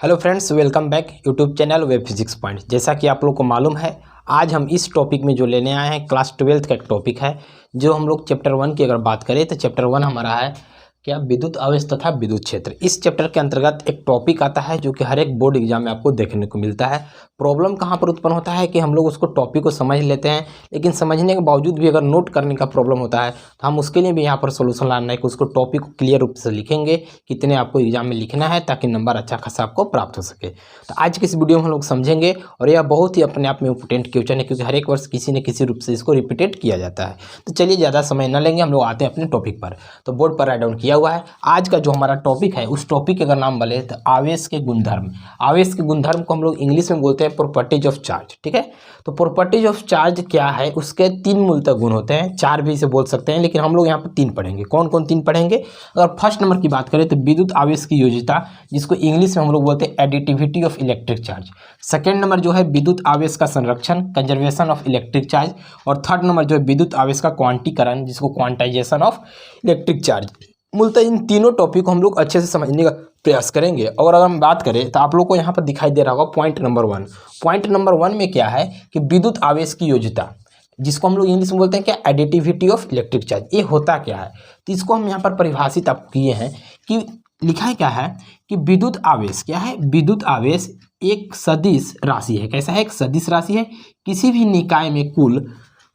Hello friends, welcome back YouTube channel web physics point. जैसा कि आप लोग को मालूम है, आज हम इस टॉपिक में जो लेने आए हैं क्लास 12th का एक टॉपिक है। जो हम लोग चैप्टर 1 की अगर बात करें तो चैप्टर 1 हमारा है क्या, विद्युत आवेश तथा विद्युत क्षेत्र। इस चैप्टर के अंतर्गत एक टॉपिक आता है जो कि हर एक बोर्ड एग्जाम में आपको देखने को मिलता है। प्रॉब्लम कहाँ पर उत्पन्न होता है कि हम लोग उसको टॉपिक को समझ लेते हैं, लेकिन समझने के बावजूद भी अगर नोट करने का प्रॉब्लम होता है तो हम उसके लिए भी यहाँ पर सोल्यूशन लाना है कि उसको टॉपिक को क्लियर रूप से लिखेंगे, कितने आपको एग्जाम में लिखना है ताकि नंबर अच्छा खासा आपको प्राप्त हो सके। तो आज की इस वीडियो में हम लोग समझेंगे, और यह बहुत ही अपने आप में इंपोर्टेंट क्वेश्चन है क्योंकि हर एक वर्ष किसी न किसी रूप से इसको रिपीटेड किया जाता है। तो चलिए ज़्यादा समय न लेंगे, हम लोग आते हैं अपने टॉपिक पर। तो बोर्ड पर राइट डाउन किया हुआ है। आज का जो हमारा टॉपिक है उस टॉपिक के अगर नाम बोले तो आवेश के गुणधर्म। आवेश के गुणधर्म को हम लोग इंग्लिश में बोलते हैं प्रॉपर्टीज ऑफ चार्ज। ठीक है, तो प्रॉपर्टीज ऑफ चार्ज क्या है, उसके तीन मूलतः गुण होते हैं, चार भी इसे बोल सकते हैं, लेकिन हम लोग यहाँ पर तीन पढ़ेंगे। कौन कौन तीन पढ़ेंगे? अगर फर्स्ट नंबर की बात करें तो विद्युत आवेश की योज्यता, जिसको इंग्लिश में हम लोग बोलते हैं additivity of electric charge. Second number जो है विद्युत आवेश का संरक्षण, कंजर्वेशन ऑफ इलेक्ट्रिक चार्ज। और थर्ड नंबर जो है विद्युत आवेश का क्वांटीकरण, जिसको क्वांटाइजेशन ऑफ इलेक्ट्रिक चार्ज। मूलतः इन तीनों टॉपिक को हम लोग अच्छे से समझने का प्रयास करेंगे। और अगर हम बात करें तो आप लोग को यहाँ पर दिखाई दे रहा होगा पॉइंट नंबर 1। पॉइंट नंबर 1 में क्या है कि विद्युत आवेश की योज्यता, जिसको हम लोग इंग्लिश में बोलते हैं क्या, एडिटिविटी ऑफ इलेक्ट्रिक चार्ज। ये होता क्या है, तो इसको हम यहाँ पर परिभाषित आप किए हैं कि लिखा है क्या है कि विद्युत आवेश क्या है, विद्युत आवेश एक सदिश राशि है। कैसा है? एक सदिश राशि है। किसी भी निकाय में कुल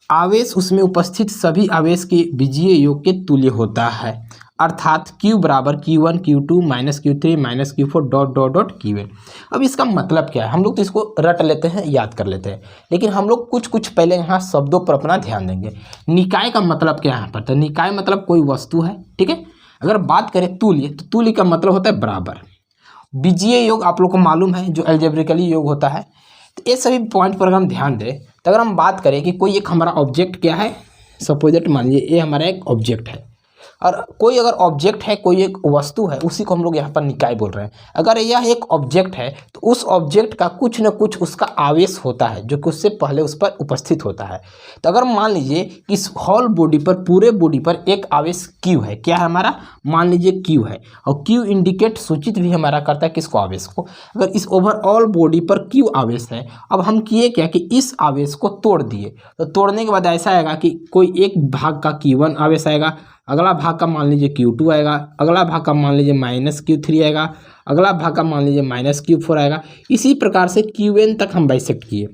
आवेश उसमें उपस्थित सभी आवेश के बीजीय योग के तुल्य होता है, अर्थात Q बराबर Q1 Q2 minus Q3 minus Q4 dot dot dot Qn। अब इसका मतलब क्या है, हम लोग तो इसको रट लेते हैं, याद कर लेते हैं, लेकिन हम लोग कुछ पहले यहाँ शब्दों पर अपना ध्यान देंगे। निकाय का मतलब क्या है यहाँ पर? तो निकाय मतलब कोई वस्तु है। ठीक है, अगर बात करें तुल्य, तो तुल्य का मतलब होता है बराबर। बीजीय योग आप लोग को मालूम है जो अलजेब्रिकली योग होता है। तो ये सभी पॉइंट पर अगर हम ध्यान दें तो अगर हम बात करें कि कोई एक हमारा ऑब्जेक्ट क्या है, सपोज दैट मान लीजिए ये हमारा एक ऑब्जेक्ट है, और कोई अगर ऑब्जेक्ट है, कोई एक वस्तु है, उसी को हम लोग यहाँ पर निकाय बोल रहे हैं। अगर यह एक ऑब्जेक्ट है तो उस ऑब्जेक्ट का कुछ न कुछ उसका आवेश होता है जो कि उससे पहले उस पर उपस्थित होता है। तो अगर मान लीजिए कि इस होल बॉडी पर, पूरे बॉडी पर एक आवेश Q है, क्या है हमारा, मान लीजिए Q है, और Q इंडिकेट सूचित भी हमारा करता है किसको, आवेश को। अगर इस ओवरऑल बॉडी पर Q आवेश है, अब हम किए क्या कि इस आवेश को तोड़ दिए। तो तोड़ने के बाद ऐसा आएगा कि कोई एक भाग का Q1 आवेश आएगा, अगला भाग का मान लीजिए Q2 आएगा, अगला भाग का मान लीजिए माइनस Q3 आएगा, अगला भाग का मान लीजिए माइनस Q4 आएगा। इसी प्रकार से Qn तक हम बाइसेक्ट किए।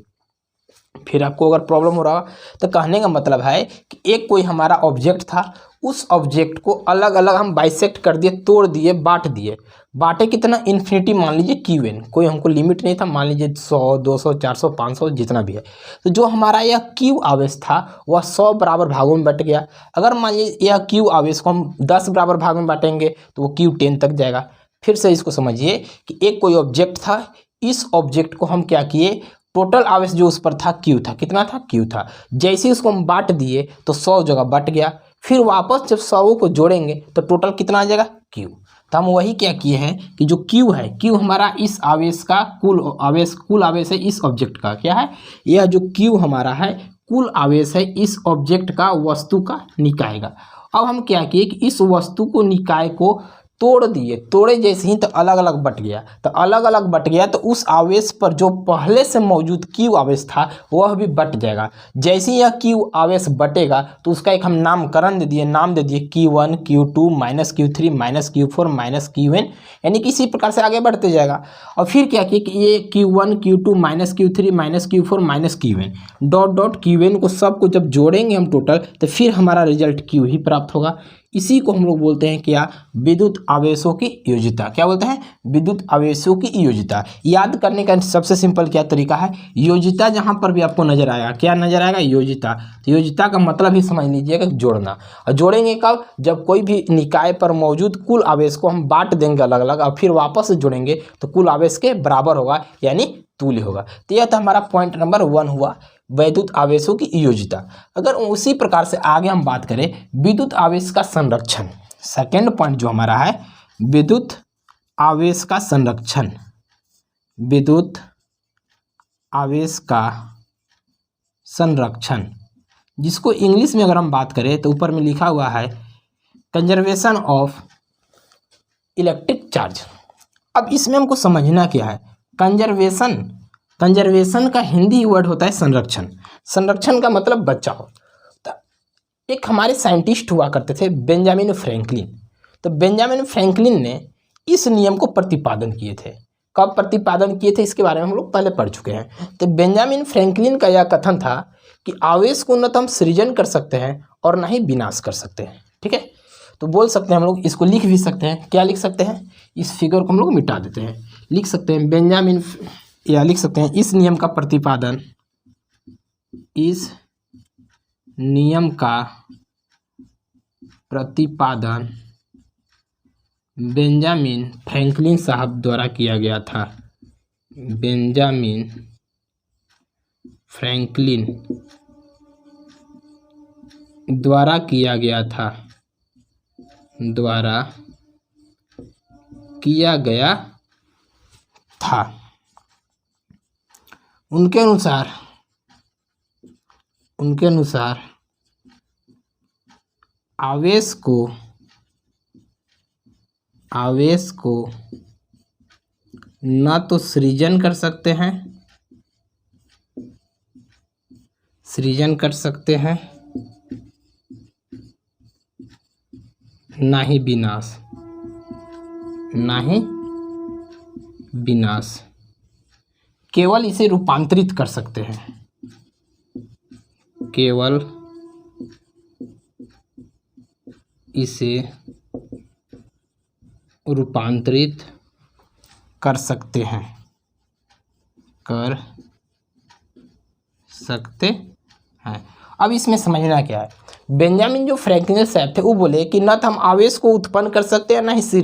फिर आपको अगर प्रॉब्लम हो रहा हो तो कहने का मतलब है कि एक कोई हमारा ऑब्जेक्ट था, उस ऑब्जेक्ट को अलग अलग हम बाइसेक्ट कर दिए, तोड़ दिए, बांट दिए। बांटे कितना, इन्फिनिटी मान लीजिए Qn, कोई हमको लिमिट नहीं था, मान लीजिए 100 200 400 500 जितना भी है। तो जो हमारा यह Q आवेश था वह 100 बराबर भागों में बट गया। अगर मान लीजिए यह Q आवेश को हम 10 बराबर भाग में बांटेंगे तो वो Q10 तक जाएगा। फिर से इसको समझिए कि एक कोई ऑब्जेक्ट था, इस ऑब्जेक्ट को हम क्या किए, टोटल आवेश जो उस पर था Q था, कितना था, Q था। जैसे ही उसको हम बांट दिए तो 100 जगह बट गया। फिर वापस जब 100 को जोड़ेंगे तो टोटल कितना आ जाएगा, Q। तो हम वही क्या किए हैं कि जो Q है, Q हमारा इस आवेश का कुल आवेश है इस ऑब्जेक्ट का, क्या है, यह जो Q हमारा है कुल आवेश है इस ऑब्जेक्ट का, वस्तु का निकाय का। अब हम क्या किए कि इस वस्तु को, निकाय को तोड़ दिए। तोड़े जैसे ही तो अलग अलग बट गया, तो अलग अलग बट गया तो उस आवेश पर जो पहले से मौजूद Q आवेश था वह भी बट जाएगा। जैसे ही यह Q आवेश बटेगा तो उसका एक हम नामकरण दे दिए, नाम दे दिए Q1 Q2 minus Q3 minus Q4 minus Qn, यानी कि इसी प्रकार से आगे बढ़ते जाएगा। और फिर क्या किया कि ये Q1 Q2 minus Q3 minus Q4 minus Qn dot dot Qn को सबको जब जोड़ेंगे हम टोटल, तो फिर हमारा रिजल्ट Q ही प्राप्त होगा। इसी को हम लोग बोलते हैं क्या, विद्युत आवेशों की योज्यता। क्या बोलते हैं, विद्युत आवेशों की योज्यता। याद करने का सबसे सिंपल क्या तरीका है, योज्यता जहां पर भी आपको नजर आएगा, क्या नजर आएगा, योज्यता। तो योज्यता का मतलब ही समझ लीजिएगा जोड़ना। और जोड़ेंगे कब, जब कोई भी निकाय पर मौजूद कुल आवेश को हम बांट देंगे अलग अलग, और फिर वापस से जोड़ेंगे तो कुल आवेश के बराबर होगा, यानी तुल्य होगा। तो यह था हमारा पॉइंट नंबर 1 हुआ, वैद्युत आवेशों की योज्यता। अगर उसी प्रकार से आगे हम बात करें विद्युत आवेश का संरक्षण, सेकेंड पॉइंट जो हमारा है विद्युत आवेश का संरक्षण, विद्युत आवेश का संरक्षण, जिसको इंग्लिश में अगर हम बात करें तो ऊपर में लिखा हुआ है कंजर्वेशन ऑफ इलेक्ट्रिक चार्ज। अब इसमें हमको समझना क्या है, कंजर्वेशन, कंजर्वेशन का हिंदी वर्ड होता है संरक्षण। संरक्षण का मतलब बचाव। तो एक हमारे साइंटिस्ट हुआ करते थे बेंजामिन फ्रैंकलिन। तो बेंजामिन फ्रैंकलिन ने इस नियम को प्रतिपादन किए थे। कब प्रतिपादन किए थे इसके बारे में हम लोग पहले पढ़ चुके हैं। तो बेंजामिन फ्रैंकलिन का यह कथन था कि आवेश को न तो हम सृजन कर सकते हैं और ना ही विनाश कर सकते हैं। ठीक है, तो बोल सकते हैं हम लोग, इसको लिख भी सकते हैं। क्या लिख सकते हैं, इस फिगर को हम लोग मिटा देते हैं, लिख सकते हैं बेंजामिन, या लिख सकते हैं इस नियम का प्रतिपादन, इस नियम का प्रतिपादन बेंजामिन फ्रैंकलिन साहब द्वारा किया गया था। बेंजामिन फ्रैंकलिन द्वारा किया गया था, द्वारा किया गया था। उनके अनुसार आवेश को न तो सृजन कर सकते हैं, ना ही विनाश, केवल इसे रूपांतरित कर सकते हैं, केवल इसे रूपांतरित कर सकते हैं, अब इसमें समझना क्या है, बेंजामिन जो फ्रैंकलिन साहब थे वो बोले कि न तो हम आवेश को उत्पन्न कर सकते हैं ना ही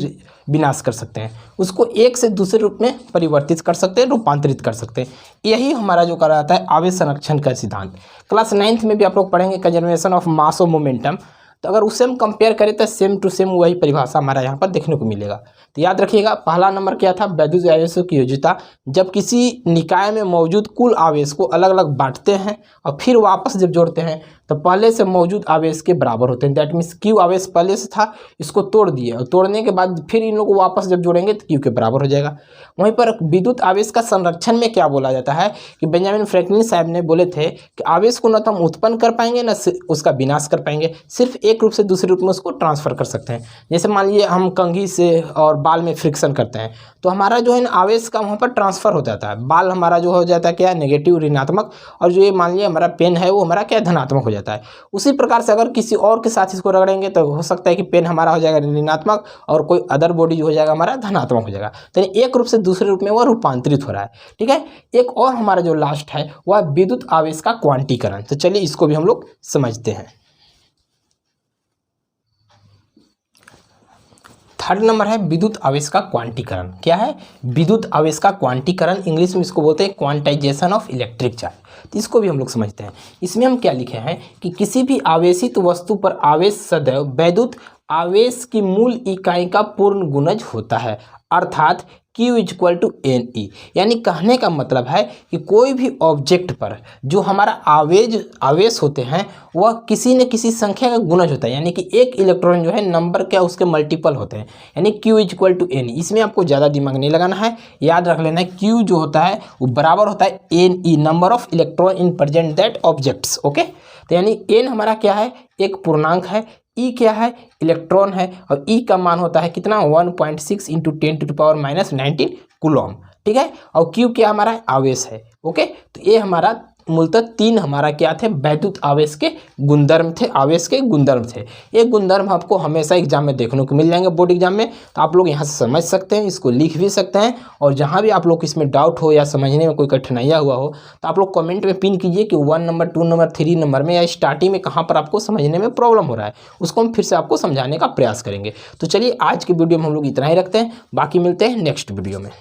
विनाश कर सकते हैं, उसको एक से दूसरे रूप में परिवर्तित कर सकते हैं, रूपांतरित कर सकते हैं। यही हमारा जो कराता है आवेश संरक्षण का सिद्धांत। क्लास 9th में भी आप लोग पढ़ेंगे कंजर्वेशन ऑफ मास और मोमेंटम। तो अगर उससे हम कंपेयर करें तो सेम टू सेम वही परिभाषा हमारा यहाँ पर देखने को मिलेगा। तो याद रखिएगा, पहला नंबर क्या था, वैद्युत आवेशों की योज्यता। जब किसी निकाय में मौजूद कुल आवेश को अलग अलग बांटते हैं और फिर वापस जब जोड़ते हैं तो पहले से मौजूद आवेश के बराबर होते हैं। दैट मीन्स क्यू आवेश पहले से था, इसको तोड़ दिए और तोड़ने के बाद फिर इन लोगों को वापस जब जोड़ेंगे तो क्यू के बराबर हो जाएगा। वहीं पर विद्युत आवेश का संरक्षण में क्या बोला जाता है कि बेंजामिन फ्रैंकलिन साहब ने बोले थे कि आवेश को न तो हम उत्पन्न कर पाएंगे न उसका विनाश कर पाएंगे, सिर्फ एक रूप से दूसरे रूप में उसको ट्रांसफर कर सकते हैं। जैसे मान लीजिए हम कंघी से और बाल में फ्रिक्शन करते हैं तो हमारा जो है ना आवेश का वहाँ पर ट्रांसफर हो जाता है। बाल हमारा जो हो जाता है क्या, नेगेटिव ऋणात्मक, और जो ये मान लीजिए हमारा पेन है वो हमारा क्या, धनात्मक हो जाता है। उसी प्रकार से अगर किसी और के साथ इसको रगड़ेंगे तो हो सकता है कि पेन हमारा हो जाएगा ऋणात्मक और कोई अदर बॉडी जो हो जाएगा हमारा धनात्मक हो जाएगा। तो एक रूप से दूसरे रूप में वह रूपांतरित हो रहा है। ठीक है, एक और हमारा जो लास्ट है वह विद्युत आवेश का क्वांटीकरण। तो चलिए इसको भी हम लोग समझते हैं। थर्ड नंबर है विद्युत आवेश का क्वांटीकरण। क्या है, विद्युत आवेश का क्वांटीकरण, इंग्लिश में इसको बोलते हैं क्वांटाइजेशन ऑफ इलेक्ट्रिक चार्ज। तो इसको भी हम लोग समझते हैं। इसमें हम क्या लिखे हैं कि किसी भी आवेशित वस्तु पर आवेश सदैव वैद्युत आवेश की मूल इकाई का पूर्ण गुणज होता है, अर्थात Q = Ne। यानी कहने का मतलब है कि कोई भी ऑब्जेक्ट पर जो हमारा आवेश होते हैं वह किसी न किसी संख्या का गुणज होता है। यानी कि एक इलेक्ट्रॉन जो है नंबर क्या उसके मल्टीपल होते हैं, यानी Q = Ne। इसमें आपको ज़्यादा दिमाग नहीं लगाना है, याद रख लेना है Q जो होता है वो बराबर होता है Ne, number of electron in present that objects. Okay, तो यानी n हमारा क्या है, एक पूर्णांक है, E क्या है, इलेक्ट्रॉन है, और E का मान होता है कितना, 1.6 × 10⁻⁻19 कूलम। ठीक है, और Q क्या हमारा आवेश है। ओके, तो ये हमारा मूलतः 3 हमारा क्या थे, वैद्युत आवेश के गुणधर्म थे, आवेश के गुणधर्म थे। ये गुणधर्म आपको हमेशा एग्जाम में देखने को मिल जाएंगे, बोर्ड एग्जाम में। तो आप लोग यहाँ से समझ सकते हैं, इसको लिख भी सकते हैं, और जहाँ भी आप लोग इसमें डाउट हो या समझने में कोई कठिनाइयाँ हुआ हो तो आप लोग कमेंट में पिन कीजिए कि 1 नंबर, 2 नंबर, 3 नंबर में या स्टार्टिंग में कहाँ पर आपको समझने में प्रॉब्लम हो रहा है, उसको हम फिर से आपको समझाने का प्रयास करेंगे। तो चलिए आज के वीडियो में हम लोग इतना ही रखते हैं, बाकी मिलते हैं नेक्स्ट वीडियो में।